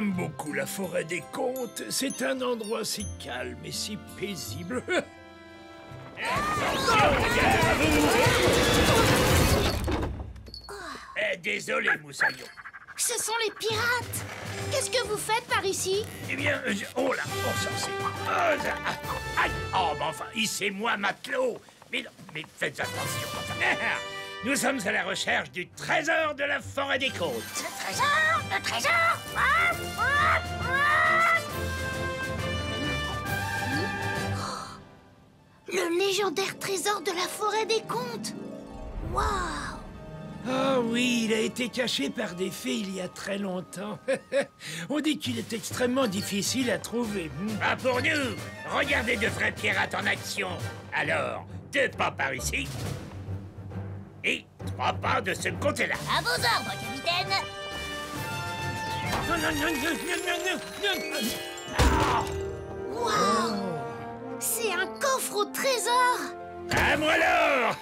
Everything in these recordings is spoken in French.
J'aime beaucoup la forêt des contes. C'est un endroit si calme et si paisible. Désolé, Moussaillon. Ce sont les pirates. Qu'est-ce que vous faites par ici? Eh bien, oh là, oh ça c'est... aïe, oh, mais enfin, hissez-moi, matelot. Mais faites attention. Nous sommes à la recherche du trésor de la forêt des côtes. Le trésor? Le trésor? Le légendaire trésor de la forêt des contes. Waouh! Ah oui, il a été caché par des fées il y a très longtemps. On dit qu'il est extrêmement difficile à trouver. Ah, pour nous, regardez de vrais pirates en action. Alors, 2 pas par ici. Et 3 pas de ce côté-là. À vos ordres, capitaine. Non, non, non, non, non, non, non. Ah. Waouh! C'est un coffre au trésor. À moi alors.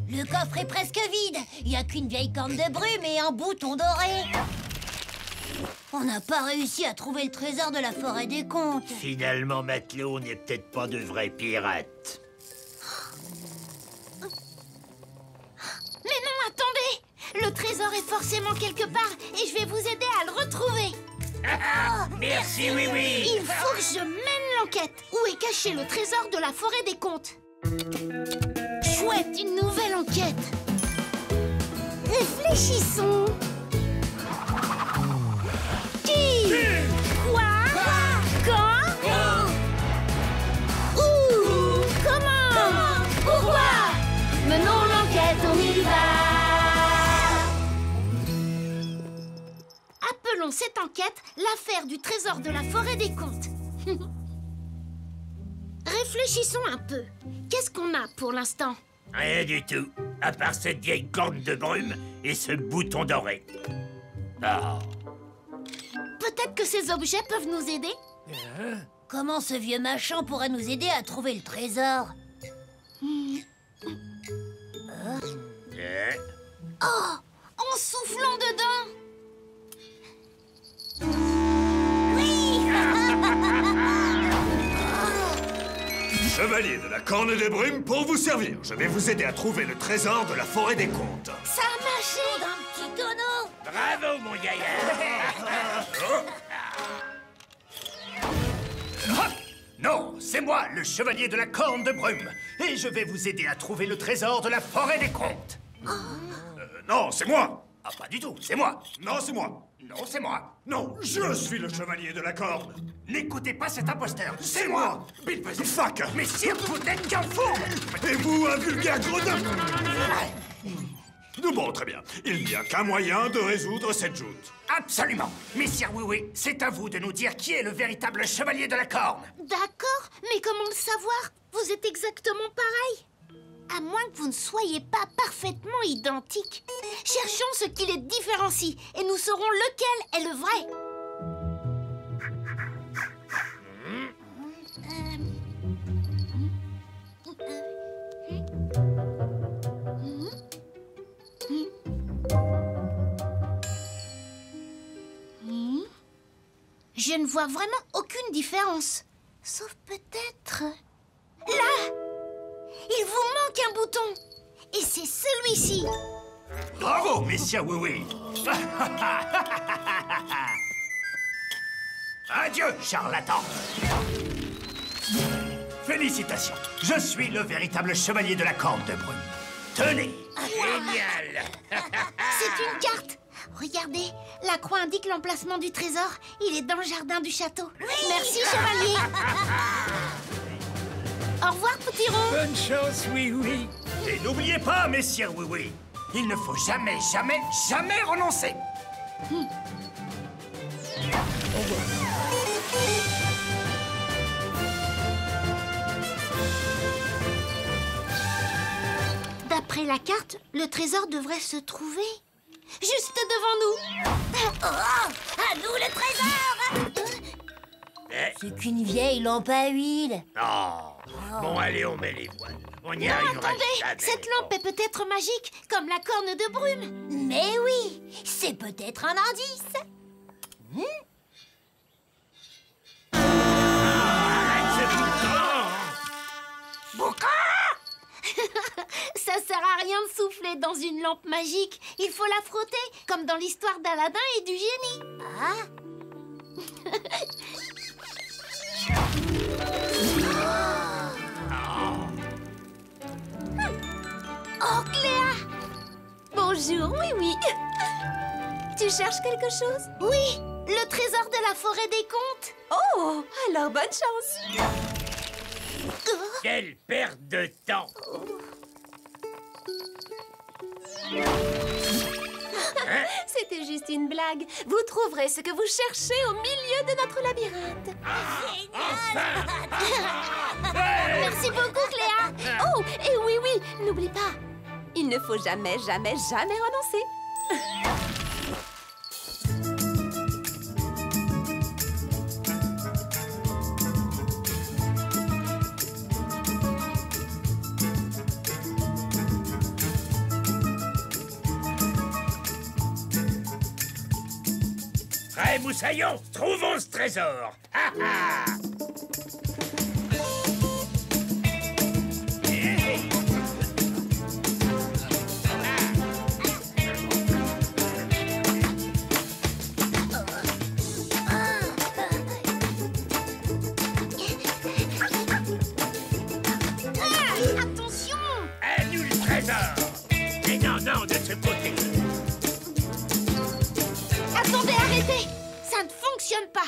Le coffre est presque vide. Il n'y a qu'une vieille corne de brume et un bouton doré. On n'a pas réussi à trouver le trésor de la forêt des contes. Finalement, matelot, on n'est peut-être pas de vrais pirates. Mais non, attendez! Le trésor est forcément quelque part et je vais vous aider à le retrouver. Merci, oui, oui. Il faut que je mène l'enquête. Où est caché le trésor de la forêt des contes? Chouette, une nouvelle enquête. Réfléchissons. Qui? Quoi? Quand? Où? Comment? Pourquoi? Menons l'enquête, on y va. Appelons cette enquête l'affaire du trésor de la forêt des contes. Réfléchissons un peu. Qu'est-ce qu'on a pour l'instant? Rien du tout, à part cette vieille corne de brume et ce bouton doré. Ah. Peut-être que ces objets peuvent nous aider? Comment ce vieux machin pourrait nous aider à trouver le trésor? Oh! En soufflant dedans! Oui! Chevalier de la corne de brume pour vous servir. Je vais vous aider à trouver le trésor de la forêt des contes. Ça a marché! D'un petit tonneau! Bravo, mon gaillard. Non, c'est moi, le chevalier de la corne de brume. Et je vais vous aider à trouver le trésor de la forêt des contes. Non, c'est moi. Ah, pas du tout, c'est moi. Non, c'est moi. Non, c'est moi. Non, je suis le chevalier de la corne. N'écoutez pas cet imposteur. C'est moi. Bill Fac. Mais sire, vous n'êtes qu'un fou. Et vous, un vulgaire gredin. Bon, très bien. Il n'y a qu'un moyen de résoudre cette joute. Absolument. Messire Oui, c'est à vous de nous dire qui est le véritable chevalier de la corne. D'accord, mais comment le savoir? Vous êtes exactement pareil. À moins que vous ne soyez pas parfaitement identiques. Cherchons ce qui les différencie et nous saurons lequel est le vrai. Je ne vois vraiment aucune différence. Sauf peut-être... Là! Il vous manque un bouton. Et c'est celui-ci. Bravo, messire Oui. Adieu, charlatan. Félicitations. Je suis le véritable chevalier de la corne de brume. Tenez. Génial. C'est une carte. Regardez, la croix indique l'emplacement du trésor. Il est dans le jardin du château. Merci, chevalier. Au revoir, petit rond. Bonne chance, oui. Et n'oubliez pas, messire Oui, il ne faut jamais renoncer. D'après la carte, le trésor devrait se trouver juste devant nous. Oh, à nous le trésor. C'est qu'une vieille lampe à huile. Oh. Bon, allez, on met les voiles. On n'y Non, arrivera attendez, jamais. cette lampe est peut-être magique, comme la corne de brume. Mais oui, c'est peut-être un indice. Arrête ce boucan! Ça sert à rien de souffler dans une lampe magique. Il faut la frotter, comme dans l'histoire d'Aladin et du génie. Ah. Oh, Cléa! Bonjour, oui. Tu cherches quelque chose? Oui, le trésor de la forêt des contes. Oh, alors bonne chance. Quelle perte de temps! C'était juste une blague. Vous trouverez ce que vous cherchez au milieu de notre labyrinthe. Merci beaucoup, Cléa. Oh, et oui, n'oublie pas. Il ne faut jamais renoncer. Prêt, Moussaillon? Trouvons ce trésor! Ha ha! Attention! À nous le trésor! Mais non, de ce côté! Attendez, arrêtez! Ça ne fonctionne pas.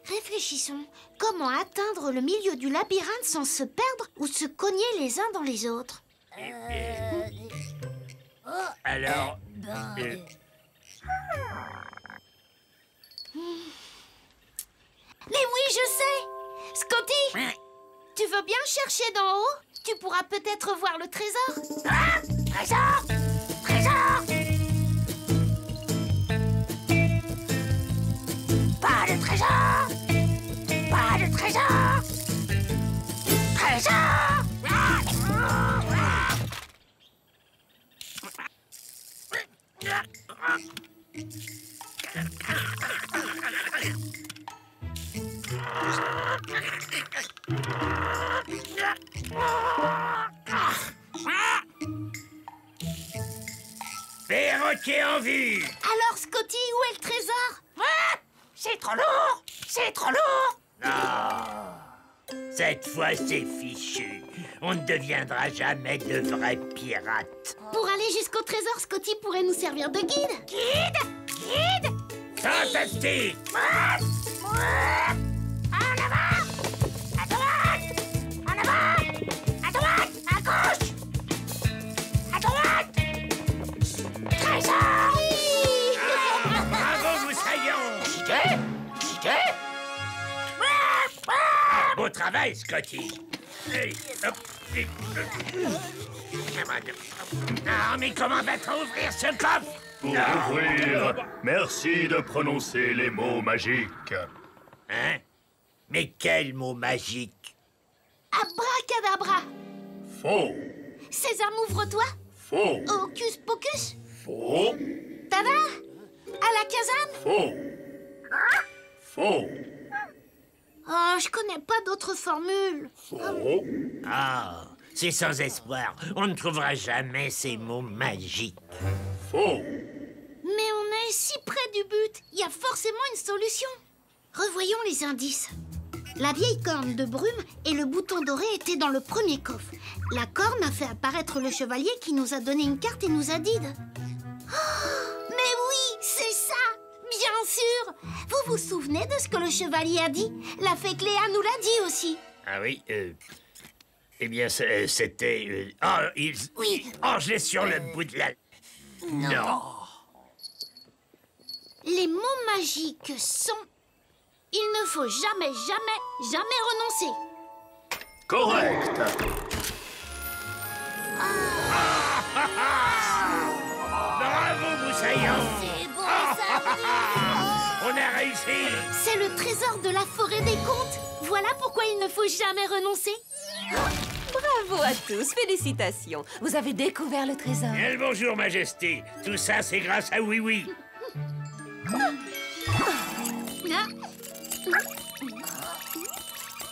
Réfléchissons. Comment atteindre le milieu du labyrinthe sans se perdre ou se cogner les uns dans les autres? Alors... Mais oui, je sais! Scotty! Tu veux bien chercher d'en haut? Tu pourras peut-être voir le trésor. Ah! Trésor! Trésor! Pas de trésor! Pas de trésor! Trésor! Perroquet en vue! Alors, Scotty, où est le trésor? C'est trop lourd! C'est trop lourd! Non! Cette fois, c'est fichu. On ne deviendra jamais de vrais pirates. Pour aller jusqu'au trésor, Scotty pourrait nous servir de guide. Guide! Fantastique! En avant! À droite! En avant! À droite! À gauche! À droite! Trésor! Bravo, Moussaillon! Beau travail, Scotty! Ah, mais comment va-t-on ouvrir ce coffre? Pour ouvrir, merci de prononcer les mots magiques. Hein? Mais quel mot magique! Abracadabra! Faux, Sésame, ouvre-toi! faux, Hocus pocus! faux, Tada! Alakazam! faux, faux, Oh, je connais pas d'autres formules. faux, Ah, c'est sans espoir. On ne trouvera jamais ces mots magiques. faux. Mais on est si près du but. Il y a forcément une solution. Revoyons les indices. La vieille corne de brume et le bouton doré étaient dans le premier coffre. La corne a fait apparaître le chevalier qui nous a donné une carte et nous a dit... Oh, mais oui, c'est ça! Bien sûr! Vous vous souvenez de ce que le chevalier a dit? La fée Cléa nous l'a dit aussi. Ah oui, eh bien, c'était... Oui. Oh, je l'ai sur le bout de la... Non. Les mots magiques sont... Il ne faut jamais renoncer. Correct. Bravo, Moussaillon! C'est bon, ça. On a réussi! C'est le trésor de la forêt des contes. Voilà pourquoi il ne faut jamais renoncer. Bravo à tous, félicitations. Vous avez découvert le trésor. Bien le bonjour, Majesté. Tout ça, c'est grâce à Oui Oui.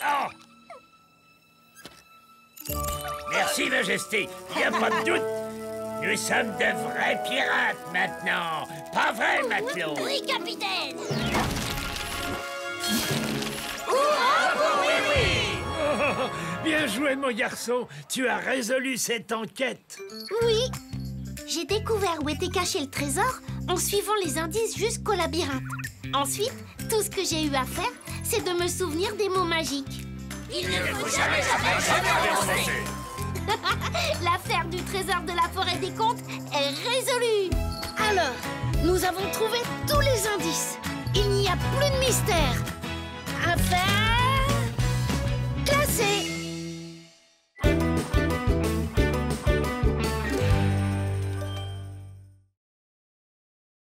Oh! Merci, Majesté. Il n'y a pas de doute. Nous sommes de vrais pirates maintenant. Pas vrai, matelot? Oui, capitaine. Oh, bien joué, mon garçon. Tu as résolu cette enquête. Oui. J'ai découvert où était caché le trésor en suivant les indices jusqu'au labyrinthe. Ensuite, tout ce que j'ai eu à faire, c'est de me souvenir des mots magiques. Il ne faut jamais renoncer. L'affaire du trésor de la forêt des contes est résolue. Alors, nous avons trouvé tous les indices. Il n'y a plus de mystère. Affaire